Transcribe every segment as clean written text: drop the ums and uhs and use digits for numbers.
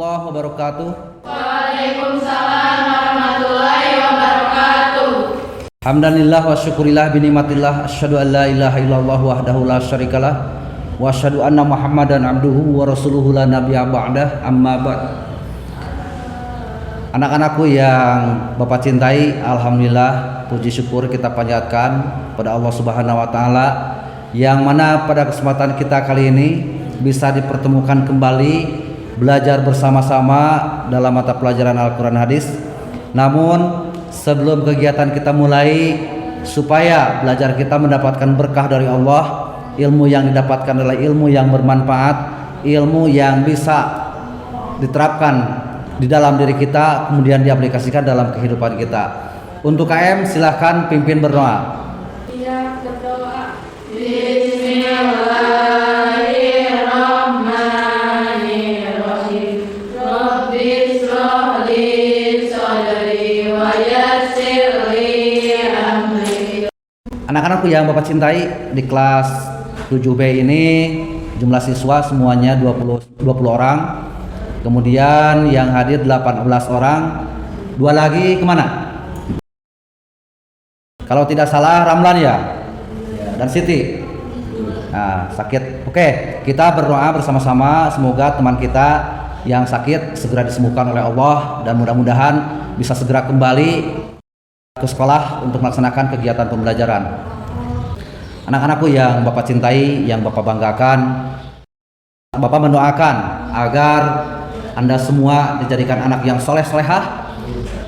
warahmatullahi wabarakatuh. Waalaikumsalam warahmatullahi wabarakatuh. Hamdanillah wa syukurillah binimatillah asyhadu an la ilaha illallah wahdahu la syarikalah wa asyhadu anna Muhammadan abduhu wa rasuluhu la nabiyya ba'dah, amma ba'd. Anak-anakku yang Bapak cintai, alhamdulillah puji syukur kita panjatkan pada Allah Subhanahu wa taala yang mana pada kesempatan kita kali ini bisa dipertemukan kembali belajar bersama-sama dalam mata pelajaran Al-Quran Hadis. Namun sebelum kegiatan kita mulai, supaya belajar kita mendapatkan berkah dari Allah, ilmu yang didapatkan adalah ilmu yang bermanfaat, ilmu yang bisa diterapkan di dalam diri kita, kemudian diaplikasikan dalam kehidupan kita. Untuk KM silahkan pimpin berdoa. Iya, berdoa. Bismillahirrahmanirrahim. Rabbi shrah li sadri wa yassir li amri. Anak-anakku yang Bapak cintai, di kelas 7B ini jumlah siswa semuanya 20 orang. Kemudian yang hadir 18 orang. Dua lagi kemana? Kalau tidak salah Ramlan ya? Dan Siti. Nah, sakit. Oke, kita berdoa bersama-sama semoga teman kita yang sakit segera disembuhkan oleh Allah dan mudah-mudahan bisa segera kembali ke sekolah untuk melaksanakan kegiatan pembelajaran. Anak-anakku yang Bapak cintai, yang Bapak banggakan, Bapak mendoakan agar Anda semua dijadikan anak yang soleh-solehah,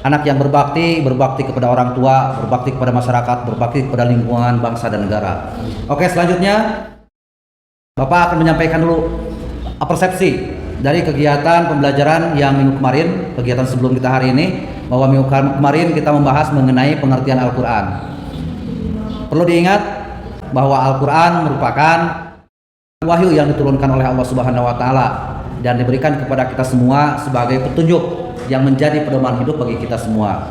anak yang berbakti kepada orang tua, berbakti kepada masyarakat, berbakti kepada lingkungan, bangsa dan negara. Oke, selanjutnya Bapak akan menyampaikan dulu persepsi dari kegiatan pembelajaran yang minggu kemarin, kegiatan sebelum kita hari ini, bahwa minggu kemarin kita membahas mengenai pengertian Al-Quran. Perlu diingat bahwa Al-Quran merupakan wahyu yang diturunkan oleh Allah Subhanahu wa taala dan diberikan kepada kita semua sebagai petunjuk yang menjadi pedoman hidup bagi kita semua.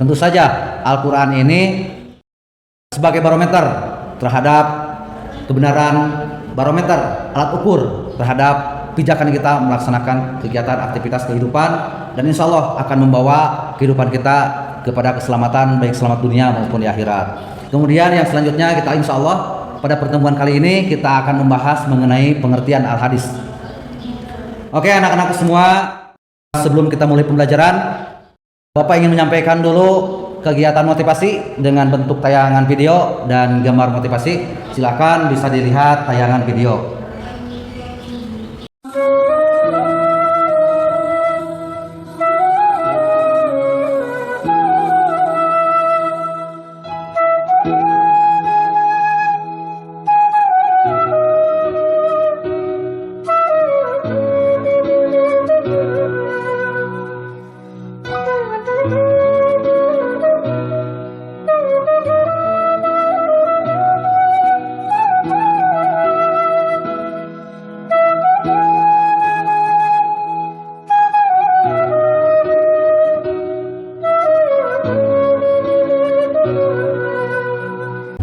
Tentu saja Al-Quran ini sebagai barometer terhadap kebenaran, barometer alat ukur terhadap pijakan kita melaksanakan kegiatan aktivitas kehidupan, dan insya Allah akan membawa kehidupan kita kepada keselamatan, baik selamat dunia maupun di akhirat. Kemudian yang selanjutnya kita insya Allah pada pertemuan kali ini kita akan membahas mengenai pengertian Al-Hadis. Oke anak-anakku semua, sebelum kita mulai pembelajaran, Bapak ingin menyampaikan dulu kegiatan motivasi dengan bentuk tayangan video dan gambar motivasi. Silakan bisa dilihat tayangan video.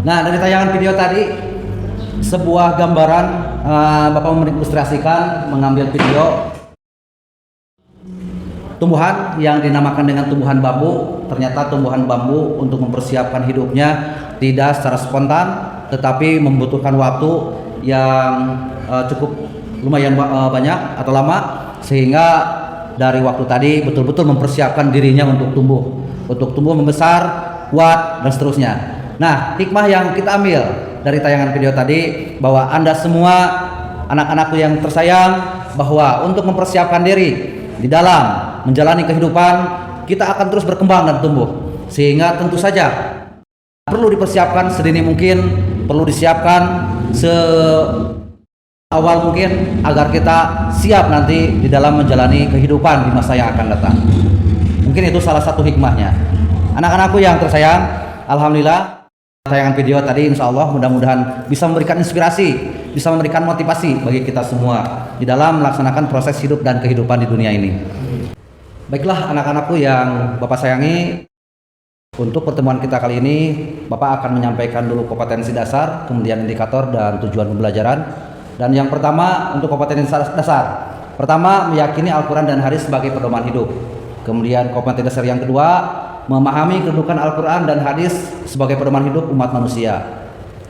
Nah, dari tayangan video tadi sebuah gambaran, Bapak mengilustrasikan mengambil video tumbuhan yang dinamakan dengan tumbuhan bambu. Ternyata tumbuhan bambu untuk mempersiapkan hidupnya tidak secara spontan, tetapi membutuhkan waktu yang cukup lumayan banyak atau lama, sehingga dari waktu tadi betul-betul mempersiapkan dirinya untuk tumbuh membesar, kuat dan seterusnya. Nah, hikmah yang kita ambil dari tayangan video tadi bahwa Anda semua anak-anakku yang tersayang, bahwa untuk mempersiapkan diri di dalam menjalani kehidupan, kita akan terus berkembang dan tumbuh. Sehingga tentu saja perlu dipersiapkan sedini mungkin, perlu disiapkan seawal mungkin agar kita siap nanti di dalam menjalani kehidupan di masa yang akan datang. Mungkin itu salah satu hikmahnya. Anak-anakku yang tersayang, alhamdulillah tayangan video tadi insya Allah mudah-mudahan bisa memberikan inspirasi, bisa memberikan motivasi bagi kita semua di dalam melaksanakan proses hidup dan kehidupan di dunia ini. Baiklah anak-anakku yang Bapak sayangi, untuk pertemuan kita kali ini Bapak akan menyampaikan dulu kompetensi dasar, kemudian indikator dan tujuan pembelajaran. Dan yang pertama untuk kompetensi dasar, Pertama, meyakini Al-Quran dan hadis sebagai pedoman hidup. Kemudian kompetensi dasar yang kedua, memahami kedudukan Al-Quran dan hadis sebagai pedoman hidup umat manusia.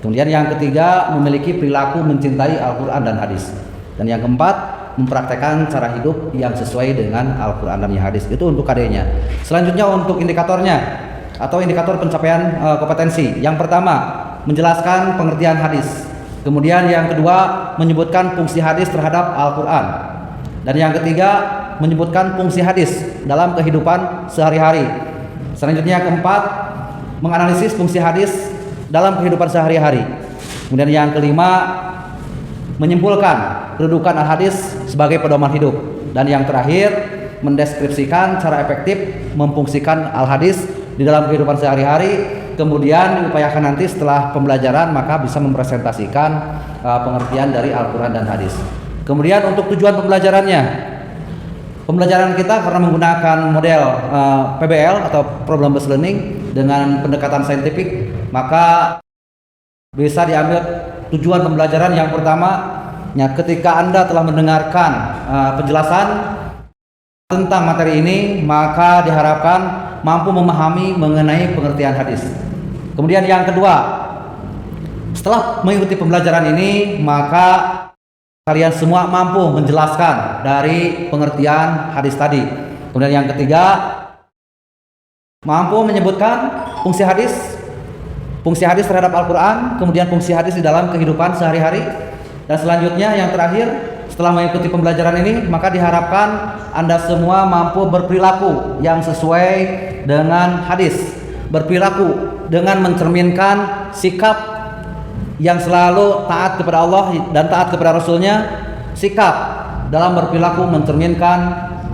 Kemudian yang ketiga, memiliki perilaku mencintai Al-Quran dan hadis. Dan yang keempat, mempraktekkan cara hidup yang sesuai dengan Al-Quran dan hadis. Itu untuk KD-nya. Selanjutnya untuk indikatornya atau indikator pencapaian kompetensi. Yang pertama, menjelaskan pengertian hadis. Kemudian yang kedua, menyebutkan fungsi hadis terhadap Al-Quran. Dan yang ketiga, menyebutkan fungsi hadis dalam kehidupan sehari-hari. Selanjutnya yang keempat, menganalisis fungsi hadis dalam kehidupan sehari-hari. Kemudian yang kelima, menyimpulkan kedudukan al-hadis sebagai pedoman hidup. Dan yang terakhir, mendeskripsikan cara efektif memfungsikan al-hadis di dalam kehidupan sehari-hari. Kemudian diupayakan nanti setelah pembelajaran maka bisa mempresentasikan pengertian dari Al-Quran dan hadis. Kemudian untuk tujuan pembelajarannya, pembelajaran kita karena menggunakan model PBL atau Problem Based Learning dengan pendekatan saintifik, maka bisa diambil tujuan pembelajaran yang pertama, ketika Anda telah mendengarkan penjelasan tentang materi ini, maka diharapkan mampu memahami mengenai pengertian hadis. Kemudian yang kedua, setelah mengikuti pembelajaran ini, maka kalian semua mampu menjelaskan dari pengertian hadis tadi. Kemudian yang ketiga, mampu menyebutkan fungsi hadis terhadap Al-Quran, kemudian fungsi hadis di dalam kehidupan sehari-hari. Dan selanjutnya yang terakhir, setelah mengikuti pembelajaran ini, maka diharapkan Anda semua mampu berperilaku yang sesuai dengan hadis, berperilaku dengan mencerminkan sikap yang selalu taat kepada Allah dan taat kepada Rasulnya, sikap dalam berperilaku mencerminkan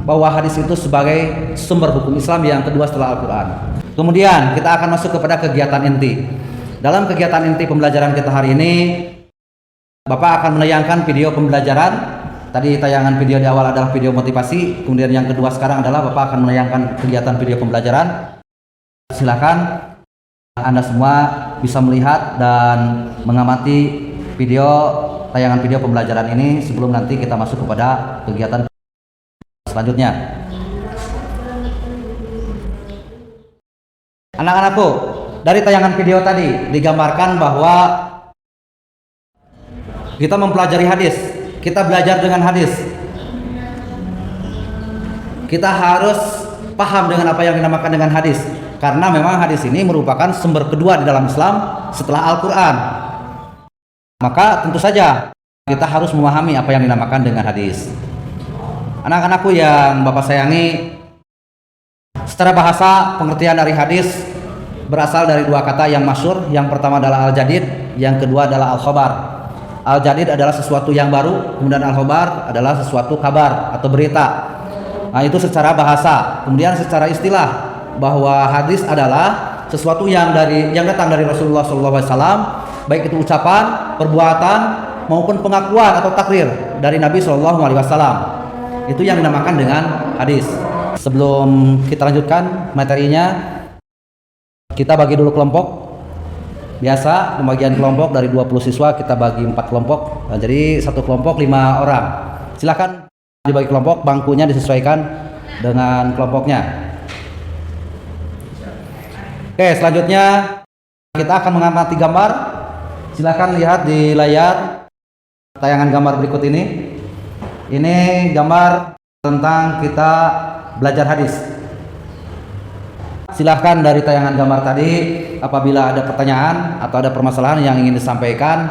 bahwa hadis itu sebagai sumber hukum Islam yang kedua setelah Al-Quran. Kemudian kita akan masuk kepada kegiatan inti. Dalam kegiatan inti pembelajaran kita hari ini, Bapak akan menayangkan video pembelajaran. Tadi tayangan video di awal adalah video motivasi. Kemudian yang kedua sekarang adalah Bapak akan menayangkan kegiatan video pembelajaran. Silakan Anda semua bisa melihat dan mengamati tayangan video pembelajaran ini sebelum nanti kita masuk kepada kegiatan selanjutnya. Anak-anakku, dari tayangan video tadi digambarkan bahwa kita mempelajari hadis, kita belajar dengan hadis. Kita harus paham dengan apa yang dinamakan dengan hadis. Karena memang hadis ini merupakan sumber kedua di dalam Islam setelah Al-Quran. Maka tentu saja kita harus memahami apa yang dinamakan dengan hadis. Anak-anakku yang Bapak sayangi, secara bahasa pengertian dari hadis berasal dari dua kata yang masyhur. Yang pertama adalah al-jadid, yang kedua adalah al-khobar. Al-jadid adalah sesuatu yang baru, kemudian al-khobar adalah sesuatu kabar atau berita. Nah, itu secara bahasa. Kemudian secara istilah, bahwa hadis adalah sesuatu yang datang dari Rasulullah SAW, baik itu ucapan, perbuatan maupun pengakuan atau takrir dari Nabi SAW. Itu yang dinamakan dengan hadis. Sebelum kita lanjutkan materinya, kita bagi dulu kelompok. Biasa pembagian kelompok dari 20 siswa kita bagi 4 kelompok. Nah, jadi satu kelompok 5 orang. Silakan dibagi kelompok, bangkunya disesuaikan dengan kelompoknya. Oke, selanjutnya kita akan mengamati gambar. Silakan lihat di layar tayangan gambar berikut ini. Ini gambar tentang kita belajar hadis. Silahkan dari tayangan gambar tadi, apabila ada pertanyaan atau ada permasalahan yang ingin disampaikan,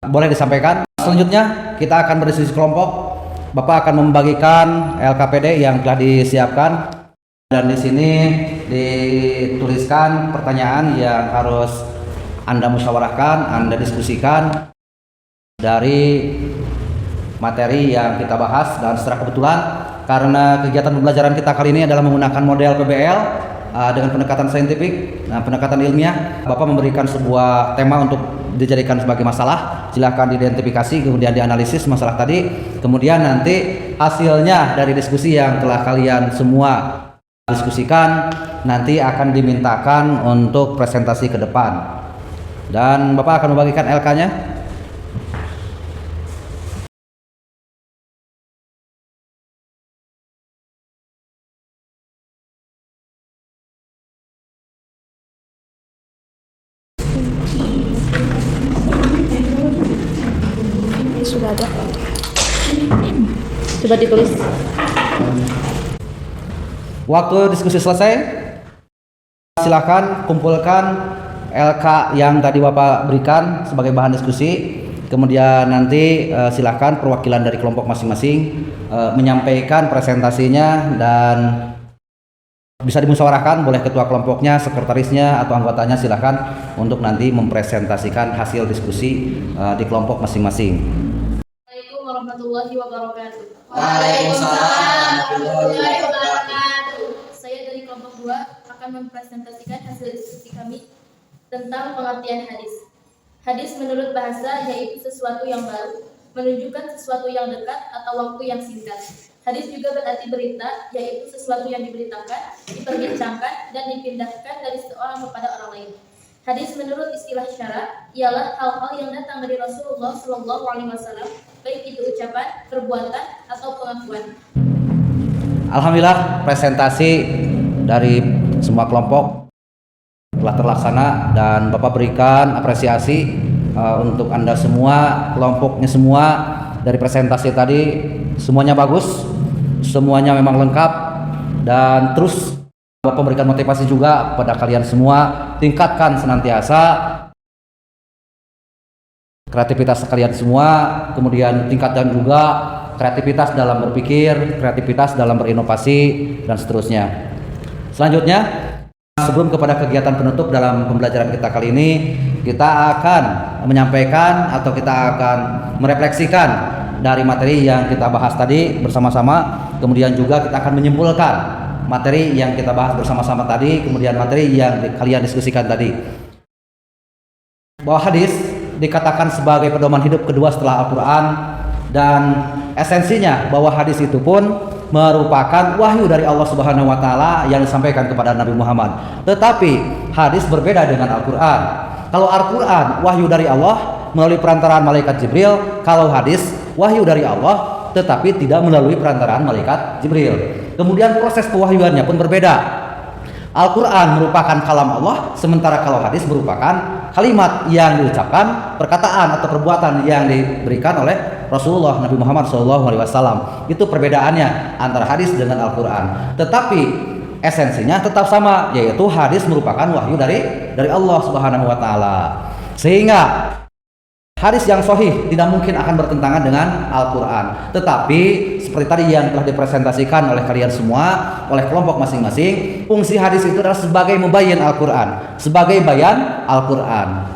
boleh disampaikan. Selanjutnya kita akan berdiskusi kelompok. Bapak akan membagikan LKPD yang telah disiapkan. Dan di sini dituliskan pertanyaan yang harus Anda musyawarahkan, Anda diskusikan dari materi yang kita bahas. Dan secara kebetulan karena kegiatan pembelajaran kita kali ini adalah menggunakan model PBL dengan pendekatan saintifik, pendekatan ilmiah, Bapak memberikan sebuah tema untuk dijadikan sebagai masalah. Silahkan diidentifikasi, kemudian dianalisis masalah tadi. Kemudian nanti hasilnya dari diskusi yang telah kalian semua diskusikan nanti akan dimintakan untuk presentasi ke depan. Dan Bapak akan membagikan LK-nya. Coba ditulis. Waktu diskusi selesai, silakan kumpulkan LK yang tadi Bapak berikan sebagai bahan diskusi. Kemudian nanti silakan perwakilan dari kelompok masing-masing menyampaikan presentasinya dan bisa dimusyawarahkan, boleh ketua kelompoknya, sekretarisnya atau anggotanya silakan untuk nanti mempresentasikan hasil diskusi di kelompok masing-masing. Assalamualaikum warahmatullahi wabarakatuh. Waalaikumsalam warahmatullahi wabarakatuh. Saya dari kelompok 2 akan mempresentasikan hasil diskusi kami tentang pengertian hadis. Hadis menurut bahasa yaitu sesuatu yang baru, menunjukkan sesuatu yang dekat atau waktu yang singkat. Hadis juga berarti berita, yaitu sesuatu yang diberitakan, diperbincangkan, dan dipindahkan dari seorang kepada orang lain. Hadis menurut istilah syara ialah hal-hal yang datang dari Rasulullah SAW, baik itu ucapan, perbuatan, atau pengakuan. Alhamdulillah, presentasi dari semua kelompok telah terlaksana dan Bapak berikan apresiasi untuk Anda semua, kelompoknya semua. Dari presentasi tadi semuanya bagus, semuanya memang lengkap, dan terus Bapak memberikan motivasi juga kepada kalian semua, tingkatkan senantiasa kreativitas kalian semua, kemudian tingkatkan juga kreativitas dalam berpikir, kreativitas dalam berinovasi, dan seterusnya. Selanjutnya, sebelum kepada kegiatan penutup dalam pembelajaran kita kali ini, kita akan menyampaikan atau kita akan merefleksikan dari materi yang kita bahas tadi bersama-sama, kemudian juga kita akan menyimpulkan materi yang kita bahas bersama-sama tadi, kemudian materi yang kalian diskusikan tadi. Bahwa hadis dikatakan sebagai pedoman hidup kedua setelah Al-Quran, dan esensinya bahwa hadis itu pun merupakan wahyu dari Allah Subhanahu wa taala yang disampaikan kepada Nabi Muhammad. Tetapi hadis berbeda dengan Al-Qur'an. Kalau Al-Qur'an wahyu dari Allah melalui perantaraan malaikat Jibril, kalau hadis wahyu dari Allah tetapi tidak melalui perantaraan malaikat Jibril. Kemudian proses pewahyuannya pun berbeda. Al-Qur'an merupakan kalam Allah, sementara kalau hadis merupakan kalimat yang diucapkan, perkataan atau perbuatan yang diberikan oleh Rasulullah Nabi Muhammad SAW. Itu perbedaannya antara hadis dengan Al-Quran. Tetapi esensinya tetap sama, yaitu hadis merupakan wahyu dari Allah Subhanahu Wa Taala. Sehingga hadis yang sahih tidak mungkin akan bertentangan dengan Al-Quran. Tetapi seperti tadi yang telah dipresentasikan oleh kalian semua, oleh kelompok masing-masing, fungsi hadis itu adalah sebagai mubayyin Al-Quran, sebagai bayan Al-Quran.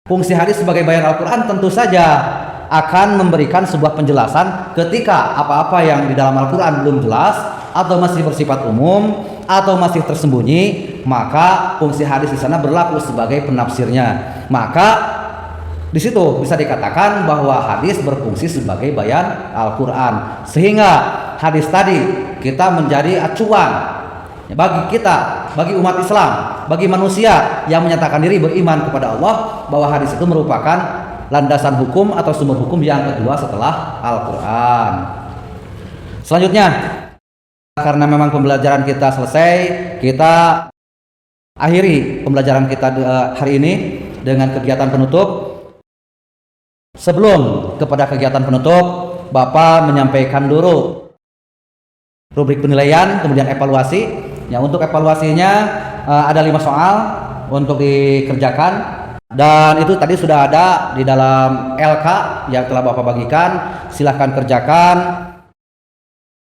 Fungsi hadis sebagai bayan Al-Quran tentu saja akan memberikan sebuah penjelasan ketika apa-apa yang di dalam Al-Quran belum jelas atau masih bersifat umum atau masih tersembunyi, maka fungsi hadis di sana berlaku sebagai penafsirnya. Maka di situ bisa dikatakan bahwa hadis berfungsi sebagai bayan Al-Quran, sehingga hadis tadi kita menjadi acuan bagi kita, bagi umat Islam, bagi manusia yang menyatakan diri beriman kepada Allah, bahwa hadis itu merupakan landasan hukum atau sumber hukum yang kedua setelah Al-Quran. Selanjutnya, karena memang pembelajaran kita selesai, kita akhiri pembelajaran kita hari ini dengan kegiatan penutup. Sebelum kepada kegiatan penutup, Bapak menyampaikan dulu rubrik penilaian, kemudian evaluasi. Ya, untuk evaluasinya ada 5 soal untuk dikerjakan. Dan itu tadi sudah ada di dalam LK yang telah Bapak bagikan. Silahkan kerjakan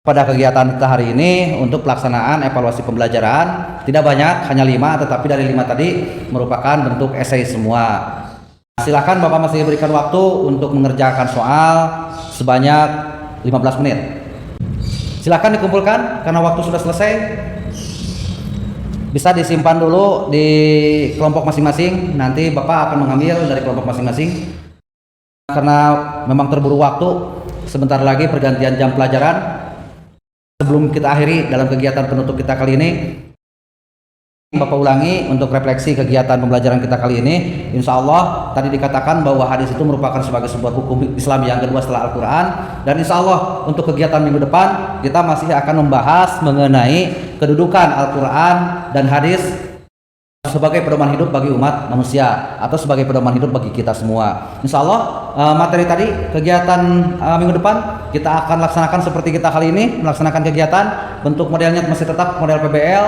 pada kegiatan kita hari ini untuk pelaksanaan evaluasi pembelajaran. Tidak banyak, hanya 5, tetapi dari 5 tadi merupakan bentuk esai semua. Silahkan Bapak masih berikan waktu untuk mengerjakan soal sebanyak 15 menit. Silahkan dikumpulkan karena waktu sudah selesai. Bisa disimpan dulu di kelompok masing-masing. Nanti Bapak akan mengambil dari kelompok masing-masing. Karena memang terburu waktu, sebentar lagi pergantian jam pelajaran. Sebelum kita akhiri dalam kegiatan penutup kita kali ini, Bapak ulangi untuk refleksi kegiatan pembelajaran kita kali ini. Insya Allah tadi dikatakan bahwa hadis itu merupakan sebagai sebuah hukum Islam yang kedua setelah Al-Quran. Dan insya Allah untuk kegiatan minggu depan kita masih akan membahas mengenai kedudukan Al-Quran dan hadis sebagai pedoman hidup bagi umat manusia atau sebagai pedoman hidup bagi kita semua. Insya Allah materi tadi kegiatan minggu depan kita akan laksanakan seperti kita kali ini melaksanakan kegiatan, bentuk modelnya masih tetap model PBL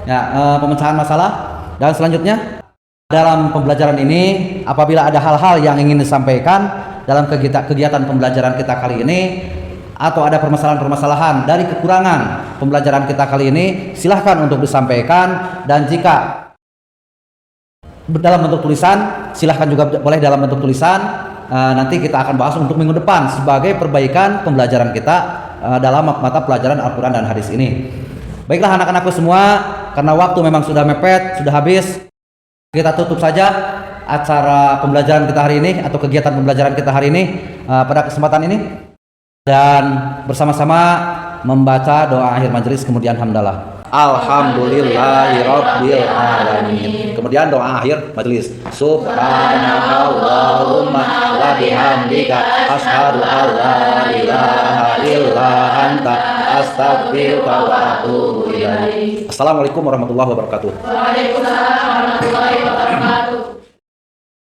ya, pemecahan masalah. Dan selanjutnya dalam pembelajaran ini apabila ada hal-hal yang ingin disampaikan dalam kegiatan pembelajaran kita kali ini atau ada permasalahan-permasalahan dari kekurangan pembelajaran kita kali ini, silahkan untuk disampaikan. Dan jika dalam bentuk tulisan, silahkan juga boleh dalam bentuk tulisan. Nanti kita akan bahas untuk minggu depan sebagai perbaikan pembelajaran kita dalam mata pelajaran Al-Quran dan hadis ini. Baiklah anak-anakku semua, karena waktu memang sudah mepet, sudah habis, kita tutup saja acara pembelajaran kita hari ini atau kegiatan pembelajaran kita hari ini pada kesempatan ini, dan bersama-sama membaca doa akhir majelis, kemudian hamdalah. Alhamdulillahirabbil alamin. Kemudian doa akhir majelis. Subhanallahumma wa bihamdika asyhadu an la ilaha illa anta astaghfiruka wa atubu ilaik. Assalamualaikum warahmatullahi wabarakatuh. Waalaikumsalam warahmatullahi wabarakatuh.